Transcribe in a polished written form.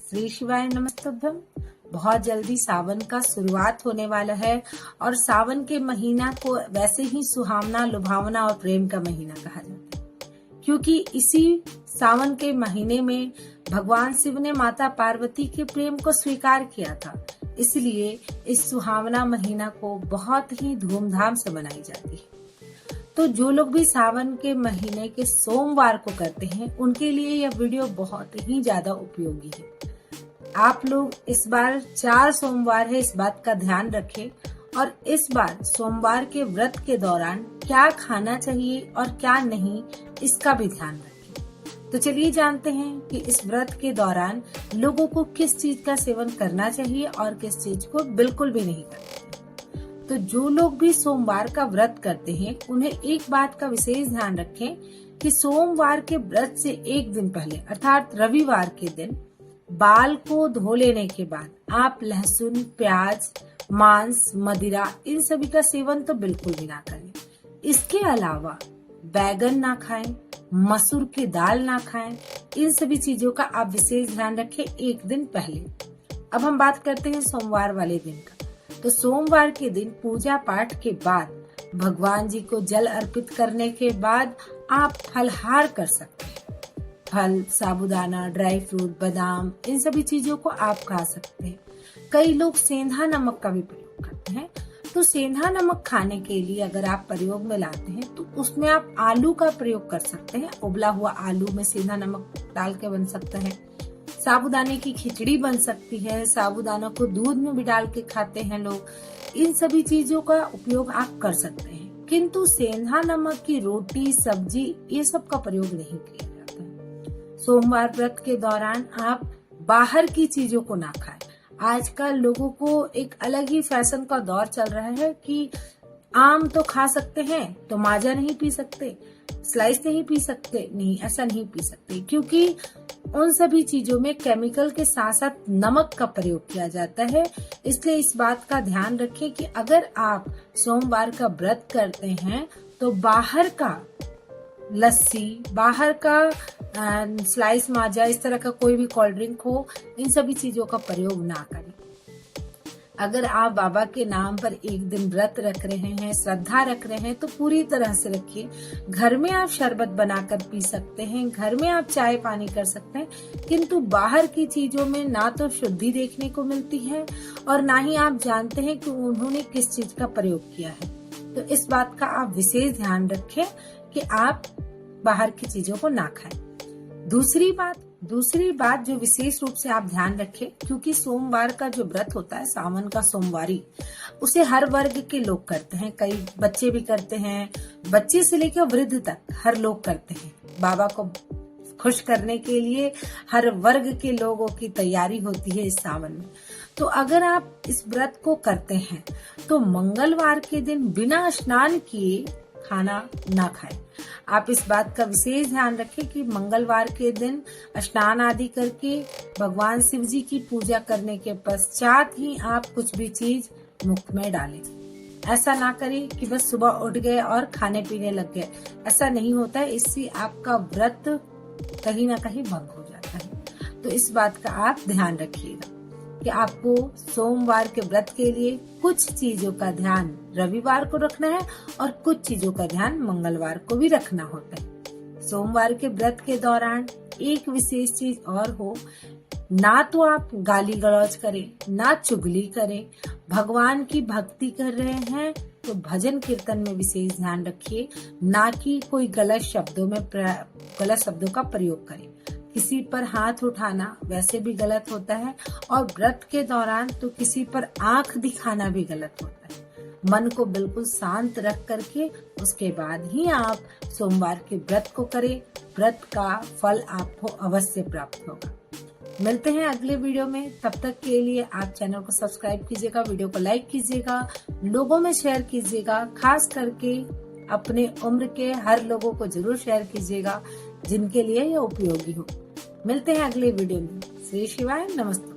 श्री शिवाय नमस्तुभ्यम। बहुत जल्दी सावन का शुरुआत होने वाला है और सावन के महीना को वैसे ही सुहावना, लुभावना और प्रेम का महीना कहा जाता है, क्योंकि इसी सावन के महीने में भगवान शिव ने माता पार्वती के प्रेम को स्वीकार किया था। इसलिए इस सुहावना महीना को बहुत ही धूमधाम से मनाई जाती है। तो जो लोग भी सावन के महीने के सोमवार को करते हैं, उनके लिए यह वीडियो बहुत ही ज्यादा उपयोगी है। आप लोग इस बार 4 सोमवार है, इस बात का ध्यान रखें और इस बार सोमवार के व्रत के दौरान क्या खाना चाहिए और क्या नहीं, इसका भी ध्यान रखें। तो चलिए जानते हैं कि इस व्रत के दौरान लोगों को किस चीज का सेवन करना चाहिए और किस चीज को बिल्कुल भी नहीं करना चाहिए। तो जो लोग भी सोमवार का व्रत करते हैं, उन्हें एक बात का विशेष ध्यान रखें कि सोमवार के व्रत से एक दिन पहले अर्थात रविवार के दिन बाल को धो लेने के बाद आप लहसुन, प्याज, मांस, मदिरा इन सभी का सेवन तो बिल्कुल भी ना करें। इसके अलावा बैगन ना खाएं, मसूर की दाल ना खाएं। इन सभी चीजों का आप विशेष ध्यान रखें एक दिन पहले। अब हम बात करते हैं सोमवार वाले दिन का। तो सोमवार के दिन पूजा पाठ के बाद भगवान जी को जल अर्पित करने के बाद आप फलहार कर सकते हैं। फल, साबूदाना, ड्राई फ्रूट, बादाम इन सभी चीजों को आप खा सकते हैं। कई लोग सेंधा नमक का भी प्रयोग करते हैं। तो सेंधा नमक खाने के लिए अगर आप प्रयोग में लाते हैं तो उसमें आप आलू का प्रयोग कर सकते हैं। उबला हुआ आलू में सेंधा नमक डाल के बन सकता है। साबूदाने की खिचड़ी बन सकती है। साबूदाना को दूध में भी डाल के खाते हैं लोग। इन सभी चीजों का उपयोग आप कर सकते हैं, किंतु सेंधा नमक की रोटी, सब्जी ये सब का प्रयोग नहीं किया जाता है। सोमवार व्रत के दौरान आप बाहर की चीजों को ना खाएं। आजकल लोगों को एक अलग ही फैशन का दौर चल रहा है कि आम तो खा सकते हैं तो माजा नहीं पी सकते, स्लाइस नहीं पी सकते। नहीं, ऐसा नहीं पी सकते, क्योंकि उन सभी चीजों में केमिकल के साथ साथ नमक का प्रयोग किया जाता है। इसलिए इस बात का ध्यान रखें कि अगर आप सोमवार का व्रत करते हैं तो बाहर का लस्सी, बाहर का स्लाइस, माजा, इस तरह का कोई भी कोल्ड ड्रिंक हो, इन सभी चीजों का प्रयोग ना करें। अगर आप बाबा के नाम पर एक दिन व्रत रख रहे हैं, श्रद्धा रख रहे हैं, तो पूरी तरह से रखिए। घर में आप शरबत बनाकर पी सकते हैं, घर में आप चाय पानी कर सकते हैं, किंतु बाहर की चीजों में ना तो शुद्धि देखने को मिलती है और ना ही आप जानते हैं कि उन्होंने किस चीज का प्रयोग किया है। तो इस बात का आप विशेष ध्यान रखें कि आप बाहर की चीजों को ना खाएं। दूसरी बात जो विशेष रूप से आप ध्यान रखें, क्योंकि सोमवार का जो व्रत होता है, सावन का सोमवारी, उसे हर वर्ग के लोग करते हैं। कई बच्चे भी करते हैं, बच्चे से लेकर वृद्ध तक हर लोग करते हैं। बाबा को खुश करने के लिए हर वर्ग के लोगों की तैयारी होती है इस सावन में। तो अगर आप इस व्रत को करते हैं तो मंगलवार के दिन बिना स्नान किए खाना ना खाएं। आप इस बात का विशेष ध्यान रखें कि मंगलवार के दिन स्नान आदि करके भगवान शिव जी की पूजा करने के पश्चात ही आप कुछ भी चीज मुख में डालें। ऐसा ना करें कि बस सुबह उठ गए और खाने पीने लग गए। ऐसा नहीं होता है, इससे आपका व्रत कहीं ना कहीं भंग हो जाता है। तो इस बात का आप ध्यान रखिएगा कि आपको सोमवार के व्रत के लिए कुछ चीजों का ध्यान रविवार को रखना है और कुछ चीजों का ध्यान मंगलवार को भी रखना होता है। सोमवार के व्रत के दौरान एक विशेष चीज और हो, ना तो आप गाली गलौज करें, ना चुगली करें। भगवान की भक्ति कर रहे हैं तो भजन कीर्तन में विशेष ध्यान रखिए, ना कि कोई गलत शब्दों का प्रयोग करें। किसी पर हाथ उठाना वैसे भी गलत होता है और व्रत के दौरान तो किसी पर आंख दिखाना भी गलत होता है। मन को बिल्कुल शांत रख करके उसके बाद ही आप सोमवार के व्रत को करें। व्रत का फल आपको अवश्य प्राप्त होगा। मिलते हैं अगले वीडियो में। तब तक के लिए आप चैनल को सब्सक्राइब कीजिएगा, वीडियो को लाइक कीजिएगा, लोगों में शेयर कीजिएगा। खास करके अपने उम्र के हर लोगों को जरूर शेयर कीजिएगा जिनके लिए यह उपयोगी हो। मिलते हैं अगले वीडियो में। श्री शिवाय नमस्ते।